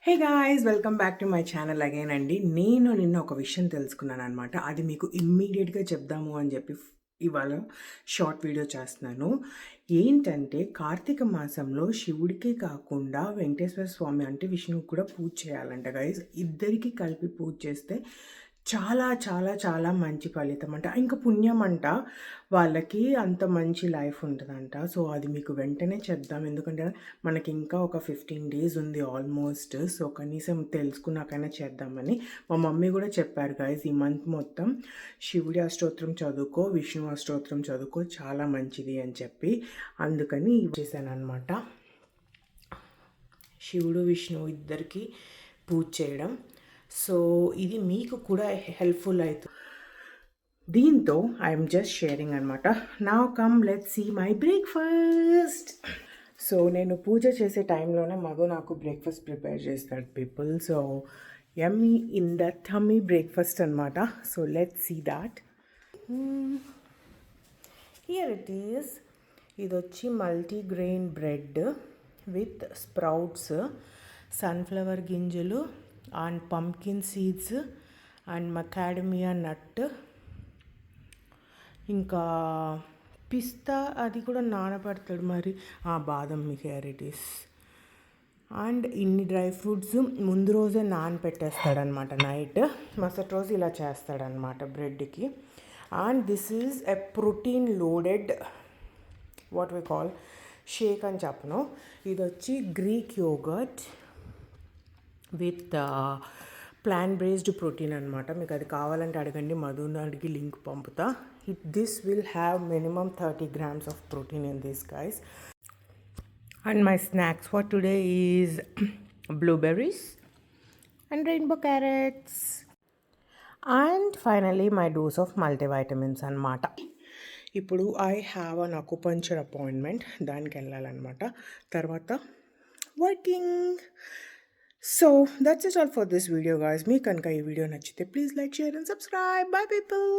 Hey guys, welcome back to my channel again అండి. నేను నిన్న ఒక విషయం తెలుసుకున్నాను అనమాట. అది మీకు ఇమ్మీడియట్గా చెప్దాము అని చెప్పి ఇవాళ షార్ట్ వీడియో చేస్తున్నాను. ఏంటంటే కార్తీక మాసంలో శివుడికి కాకుండా వెంకటేశ్వర స్వామి అంటే విష్ణువుకి కూడా పూజ చేయాలంట గైస్. ఇద్దరికి కలిపి పూజ చేస్తే చాలా చాలా చాలా మంచి ఫలితం అంట, ఇంకా పుణ్యం అంట. వాళ్ళకి అంత మంచి లైఫ్ ఉంటుందంట. సో అది మీకు వెంటనే చెప్దాం, ఎందుకంటే మనకి ఇంకా ఒక 15 డేస్ ఉంది ఆల్మోస్ట్. సో కనీసం తెలుసుకున్నాకైనా చేద్దామని మా మమ్మీ కూడా చెప్పారు గైస్, ఈ మంత్ మొత్తం శివుడి అష్టోత్తరం చదువుకో, విష్ణు అష్టోత్తరం చదువుకో, చాలా మంచిది అని చెప్పి. అందుకని చేశాను అనమాట. శివుడు విష్ణువు ఇద్దరికి పూజ చేయడం. సో ఇది మీకు కూడా హెల్ప్ఫుల్ అవుతుంది. దీంతో ఐఎమ్ జస్ట్ షేరింగ్ అనమాట. Now come let's see my breakfast. So నేను పూజ చేసే టైంలోనే మగ నాకు బ్రేక్ఫాస్ట్ ప్రిపేర్ చేస్తాడు people. So yummy in the tummy breakfast అనమాట. So let's see that. Here it is. ఇది వచ్చి multigrain bread with sprouts, sunflower గింజలు and pumpkin seeds and macadamia nut, ఇంకా పిస్తా అది కూడా నానబెడతాడు మరి, బాదం క్యారెటీస్ అండ్ ఇన్ని డ్రై ఫ్రూట్స్ ముందు రోజే నానబెట్టేస్తాడనమాట నైట్. మరుసటి రోజు ఇలా చేస్తాడనమాట బ్రెడ్కి. And this is a protein loaded what we call shake అని చెప్పను. ఇది వచ్చి Greek yogurt with plant based protein అనమాట. మీకు అది కావాలంటే అడగండి, మధుని అడిగి లింక్ పంపుతా. This will have minimum 30 grams of protein in this, guys. And my snacks for today is blueberries and rainbow carrots. And finally my dose of multivitamins అనమాట. ఇప్పుడు ఐ హ్యావ్ అన్ అకుపంచర్ అపాయింట్మెంట్, దానికి వెళ్ళాలన్నమాట. తర్వాత working. So that's it all for this video, guys. Me kanka ee video nachite, please like, share and subscribe. Bye people.